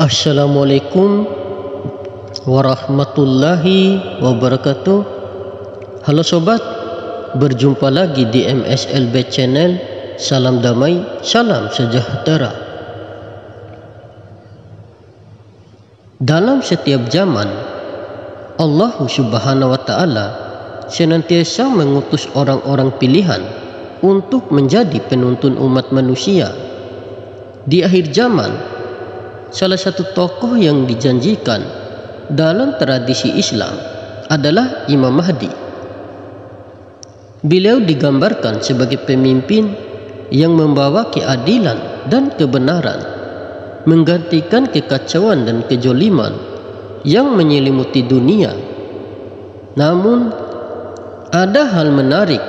Assalamualaikum warahmatullahi wabarakatuh. Halo sobat, berjumpa lagi di MSLB Channel. Salam damai, salam sejahtera. Dalam setiap zaman, Allah Subhanahu wa Ta'ala senantiasa mengutus orang-orang pilihan untuk menjadi penuntun umat manusia. Di akhir zaman, salah satu tokoh yang dijanjikan dalam tradisi Islam adalah Imam Mahdi. Beliau digambarkan sebagai pemimpin yang membawa keadilan dan kebenaran, menggantikan kekacauan dan kejoliman yang menyelimuti dunia. Namun, ada hal menarik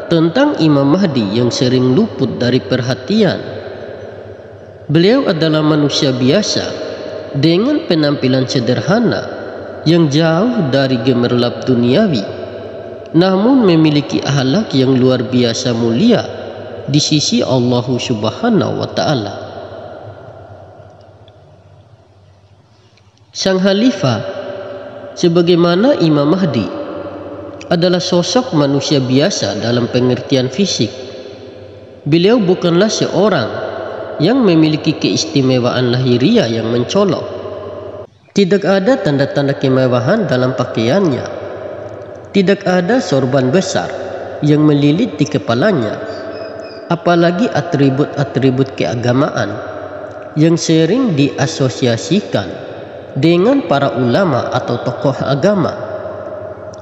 tentang Imam Mahdi yang sering luput dari perhatian. Beliau adalah manusia biasa dengan penampilan sederhana yang jauh dari gemerlap duniawi, namun memiliki akhlak yang luar biasa mulia di sisi Allah Subhanahu wa Ta'ala. Sang Khalifah sebagaimana Imam Mahdi adalah sosok manusia biasa dalam pengertian fisik. Beliau bukanlah seorang yang memiliki keistimewaan lahiriah yang mencolok. Tidak ada tanda-tanda kemewahan dalam pakaiannya. Tidak ada sorban besar yang melilit di kepalanya, apalagi atribut-atribut keagamaan yang sering diasosiasikan dengan para ulama atau tokoh agama.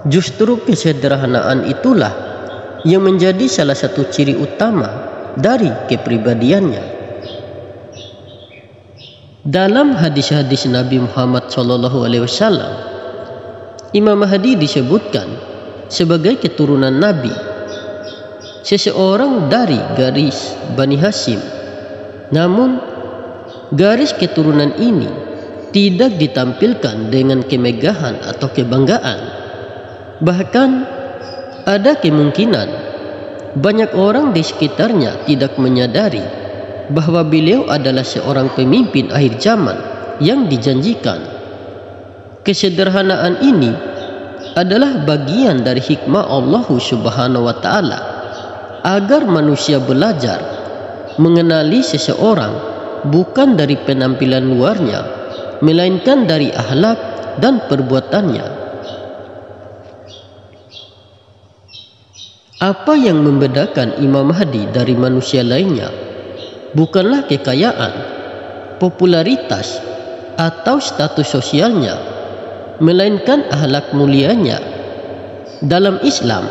Justru kesederhanaan itulah yang menjadi salah satu ciri utama dari kepribadiannya. Dalam hadis-hadis Nabi Muhammad SAW, Imam Mahdi disebutkan sebagai keturunan Nabi, seseorang dari garis Bani Hashim. Namun, garis keturunan ini tidak ditampilkan dengan kemegahan atau kebanggaan. Bahkan, ada kemungkinan banyak orang di sekitarnya tidak menyadari bahwa beliau adalah seorang pemimpin akhir zaman yang dijanjikan. Kesederhanaan ini adalah bagian dari hikmah Allah Subhanahu wa Ta'ala agar manusia belajar mengenali seseorang bukan dari penampilan luarnya, melainkan dari akhlak dan perbuatannya. Apa yang membedakan Imam Mahdi dari manusia lainnya bukanlah kekayaan, popularitas, atau status sosialnya, melainkan akhlak mulianya. Dalam Islam,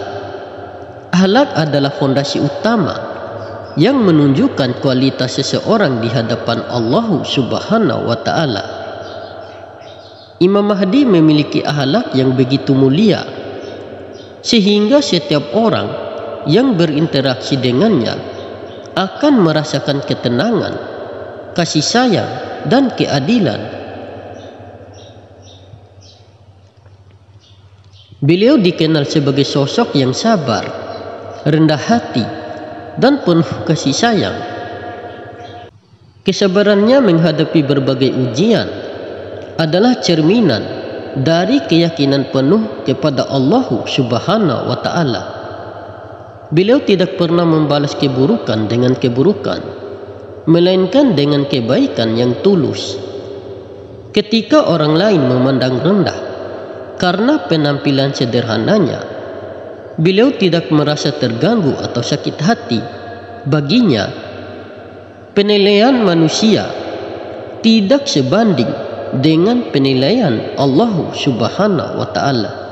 akhlak adalah fondasi utama yang menunjukkan kualitas seseorang di hadapan Allah Subhanahu wa Ta'ala. Imam Mahdi memiliki akhlak yang begitu mulia sehingga setiap orang yang berinteraksi dengannya akan merasakan ketenangan, kasih sayang, dan keadilan. Beliau dikenal sebagai sosok yang sabar, rendah hati, dan penuh kasih sayang. Kesabarannya menghadapi berbagai ujian adalah cerminan dari keyakinan penuh kepada Allah Subhanahu wa Ta'ala. Beliau tidak pernah membalas keburukan dengan keburukan, melainkan dengan kebaikan yang tulus. Ketika orang lain memandang rendah karena penampilan sederhananya, beliau tidak merasa terganggu atau sakit hati. Baginya, penilaian manusia tidak sebanding dengan penilaian Allah Subhanahu wa Ta'ala.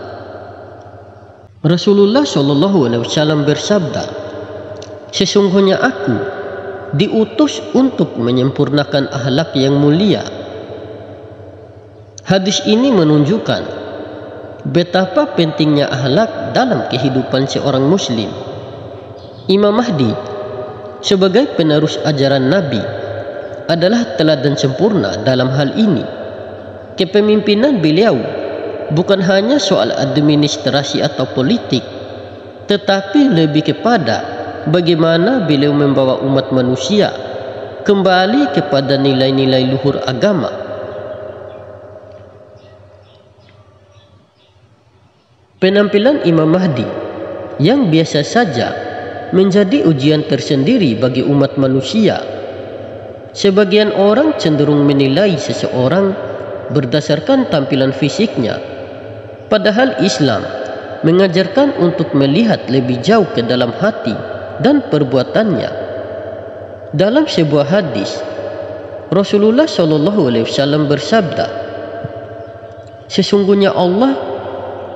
Rasulullah SAW bersabda, "Sesungguhnya aku diutus untuk menyempurnakan akhlak yang mulia." Hadis ini menunjukkan betapa pentingnya akhlak dalam kehidupan seorang muslim. Imam Mahdi sebagai penerus ajaran Nabi adalah teladan sempurna dalam hal ini. Kepemimpinan beliau bukan hanya soal administrasi atau politik, tetapi lebih kepada bagaimana beliau membawa umat manusia kembali kepada nilai-nilai luhur agama Penampilan Imam Mahdi yang biasa saja menjadi ujian tersendiri bagi umat manusia. Sebagian orang cenderung menilai seseorang berdasarkan tampilan fisiknya, padahal Islam mengajarkan untuk melihat lebih jauh ke dalam hati dan perbuatannya. Dalam sebuah hadis, Rasulullah SAW bersabda, "Sesungguhnya Allah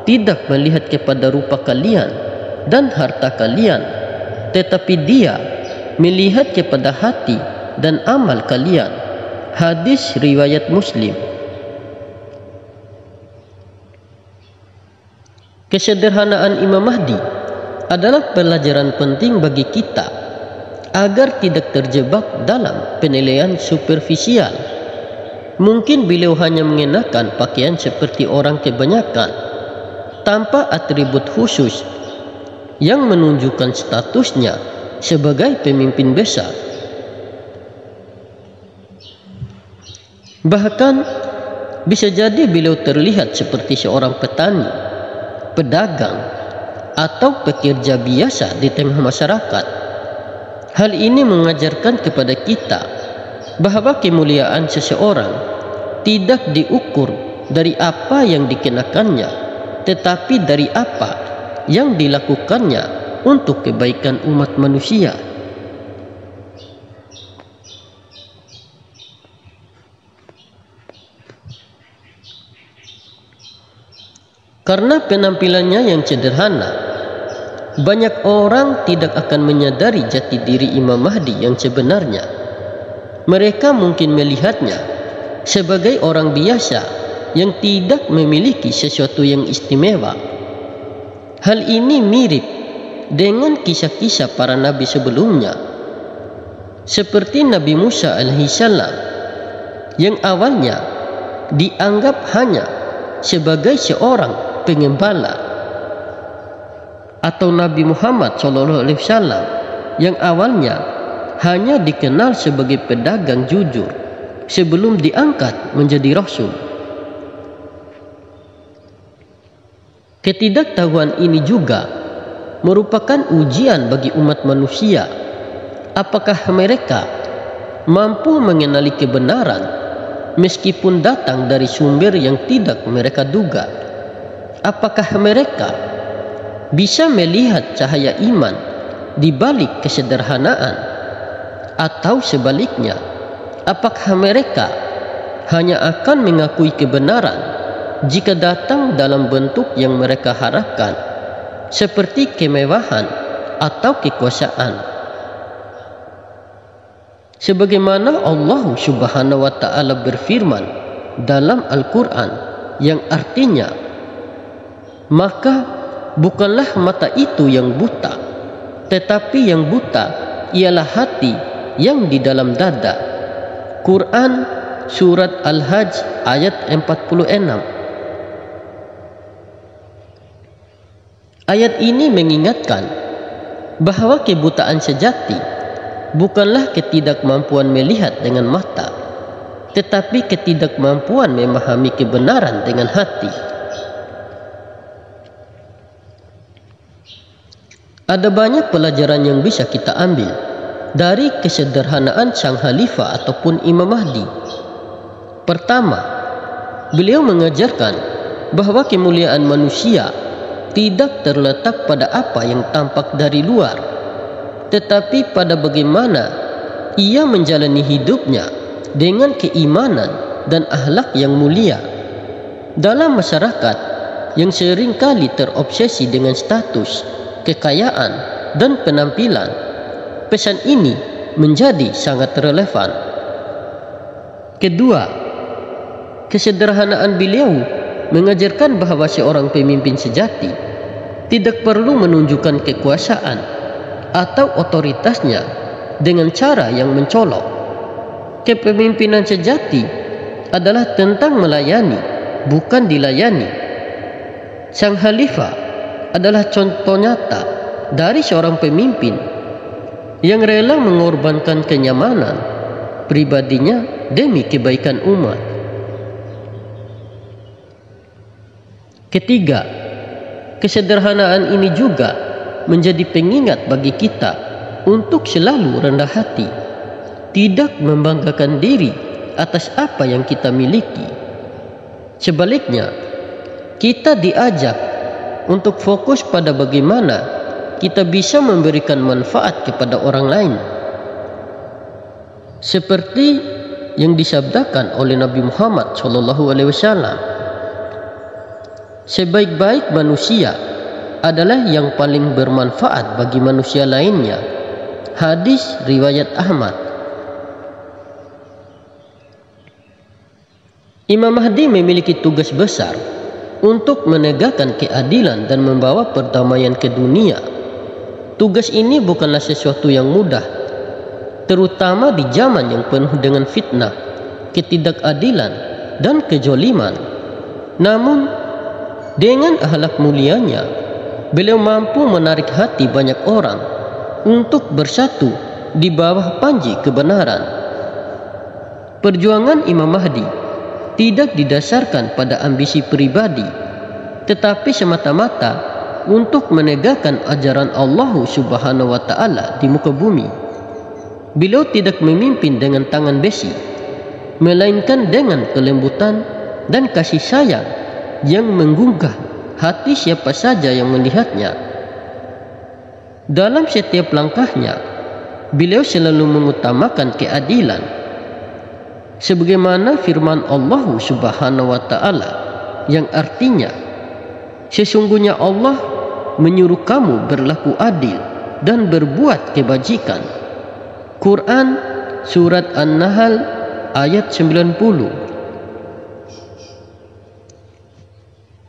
tidak melihat kepada rupa kalian dan harta kalian, tetapi Dia melihat kepada hati dan amal kalian." Hadis riwayat Muslim. Kesederhanaan Imam Mahdi adalah pelajaran penting bagi kita agar tidak terjebak dalam penilaian superficial. Mungkin beliau hanya mengenakan pakaian seperti orang kebanyakan, tanpa atribut khusus yang menunjukkan statusnya sebagai pemimpin besar. Bahkan bisa jadi beliau terlihat seperti seorang petani, pedagang, atau pekerja biasa di tengah masyarakat. Hal ini mengajarkan kepada kita bahwa kemuliaan seseorang tidak diukur dari apa yang dikenakannya, tetapi dari apa yang dilakukannya untuk kebaikan umat manusia. Karena penampilannya yang sederhana, banyak orang tidak akan menyadari jati diri Imam Mahdi yang sebenarnya. Mereka mungkin melihatnya sebagai orang biasa yang tidak memiliki sesuatu yang istimewa. Hal ini mirip dengan kisah-kisah para nabi sebelumnya, seperti Nabi Musa alaihissalam yang awalnya dianggap hanya sebagai seorang pengembala, atau Nabi Muhammad SAW yang awalnya hanya dikenal sebagai pedagang jujur sebelum diangkat menjadi rasul. Ketidaktahuan ini juga merupakan ujian bagi umat manusia. Apakah mereka mampu mengenali kebenaran meskipun datang dari sumber yang tidak mereka duga? Apakah mereka bisa melihat cahaya iman di balik kesederhanaan? Atau sebaliknya, apakah mereka hanya akan mengakui kebenaran jika datang dalam bentuk yang mereka harapkan, seperti kemewahan atau kekuasaan? Sebagaimana Allah Subhanahu wa Ta'ala berfirman dalam Al-Quran, yang artinya, "Maka bukanlah mata itu yang buta, tetapi yang buta ialah hati yang di dalam dada." Quran Surat Al-Hajj ayat 46. Ayat ini mengingatkan bahwa kebutaan sejati bukanlah ketidakmampuan melihat dengan mata, tetapi ketidakmampuan memahami kebenaran dengan hati. Ada banyak pelajaran yang bisa kita ambil dari kesederhanaan sang khalifah ataupun Imam Mahdi. Pertama, beliau mengajarkan bahwa kemuliaan manusia tidak terletak pada apa yang tampak dari luar, tetapi pada bagaimana ia menjalani hidupnya dengan keimanan dan akhlak yang mulia. Dalam masyarakat yang seringkali terobsesi dengan status, kekayaan, dan penampilan, pesan ini menjadi sangat relevan. Kedua, kesederhanaan beliau mengajarkan bahwa seorang pemimpin sejati tidak perlu menunjukkan kekuasaan atau otoritasnya dengan cara yang mencolok. Kepemimpinan sejati adalah tentang melayani, bukan dilayani. Sang khalifah adalah contoh nyata dari seorang pemimpin yang rela mengorbankan kenyamanan pribadinya demi kebaikan umat. Ketiga, Kesederhanaan ini juga menjadi pengingat bagi kita untuk selalu rendah hati, tidak membanggakan diri atas apa yang kita miliki. Sebaliknya, kita diajak untuk fokus pada bagaimana kita bisa memberikan manfaat kepada orang lain. Seperti yang disabdakan oleh Nabi Muhammad SAW, sebaik-baik manusia adalah yang paling bermanfaat bagi manusia lainnya. Hadis riwayat Ahmad. Imam Mahdi memiliki tugas besar untuk menegakkan keadilan dan membawa perdamaian ke dunia. Tugas ini bukanlah sesuatu yang mudah, terutama di zaman yang penuh dengan fitnah, ketidakadilan, dan kejoliman. Namun, dengan akhlak mulianya, beliau mampu menarik hati banyak orang untuk bersatu di bawah panji kebenaran. Perjuangan Imam Mahdi tidak didasarkan pada ambisi pribadi, tetapi semata-mata untuk menegakkan ajaran Allah Subhanahu wa Ta'ala di muka bumi. Beliau tidak memimpin dengan tangan besi, melainkan dengan kelembutan dan kasih sayang yang menggugah hati siapa saja yang melihatnya. Dalam setiap langkahnya, beliau selalu mengutamakan keadilan, sebagaimana firman Allah Subhanahu wa Ta'ala yang artinya, sesungguhnya Allah menyuruh kamu berlaku adil dan berbuat kebajikan. Quran Surat An-Nahl ayat 90.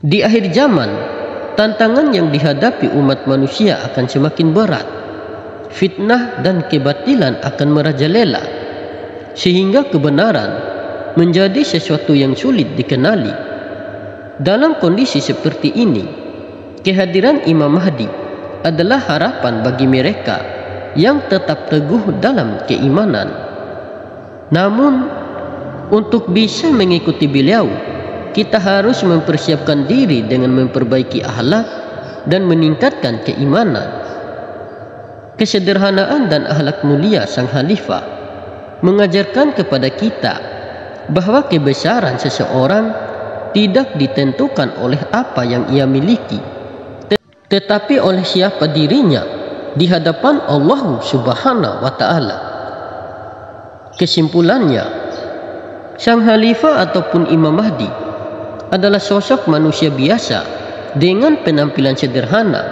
Di akhir zaman, tantangan yang dihadapi umat manusia akan semakin berat. Fitnah dan kebatilan akan merajalela, sehingga kebenaran menjadi sesuatu yang sulit dikenali. Dalam kondisi seperti ini, kehadiran Imam Mahdi adalah harapan bagi mereka yang tetap teguh dalam keimanan. Namun, untuk bisa mengikuti beliau, kita harus mempersiapkan diri dengan memperbaiki akhlak dan meningkatkan keimanan. Kesederhanaan dan akhlak mulia sang khalifah mengajarkan kepada kita bahwa kebesaran seseorang tidak ditentukan oleh apa yang ia miliki, tetapi oleh siapa dirinya di hadapan Allah Subhanahu wa Ta'ala. Kesimpulannya, sang khalifah ataupun Imam Mahdi adalah sosok manusia biasa dengan penampilan sederhana,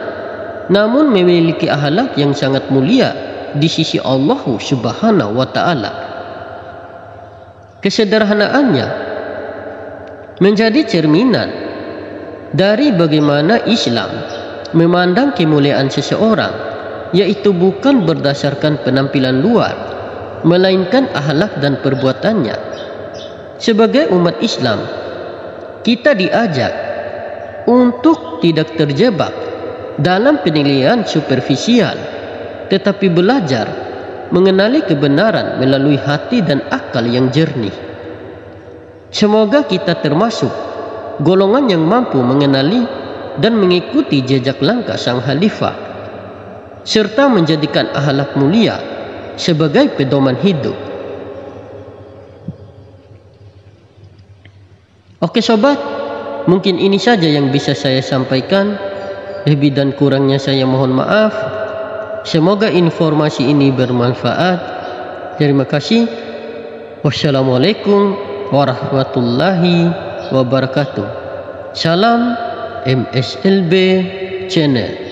namun memiliki akhlak yang sangat mulia di sisi Allah Subhanahu wa Ta'ala. Kesederhanaannya menjadi cerminan dari bagaimana Islam memandang kemuliaan seseorang, yaitu bukan berdasarkan penampilan luar, melainkan akhlak dan perbuatannya. Sebagai umat Islam, kita diajak untuk tidak terjebak dalam penilaian superficial, tetapi belajar mengenali kebenaran melalui hati dan akal yang jernih. Semoga kita termasuk golongan yang mampu mengenali dan mengikuti jejak langkah sang khalifah, serta menjadikan akhlak mulia sebagai pedoman hidup. Oke sobat, mungkin ini saja yang bisa saya sampaikan. Lebih dan kurangnya saya mohon maaf. Semoga informasi ini bermanfaat. Terima kasih. Wassalamualaikum warahmatullahi wabarakatuh. Salam MSLB Channel.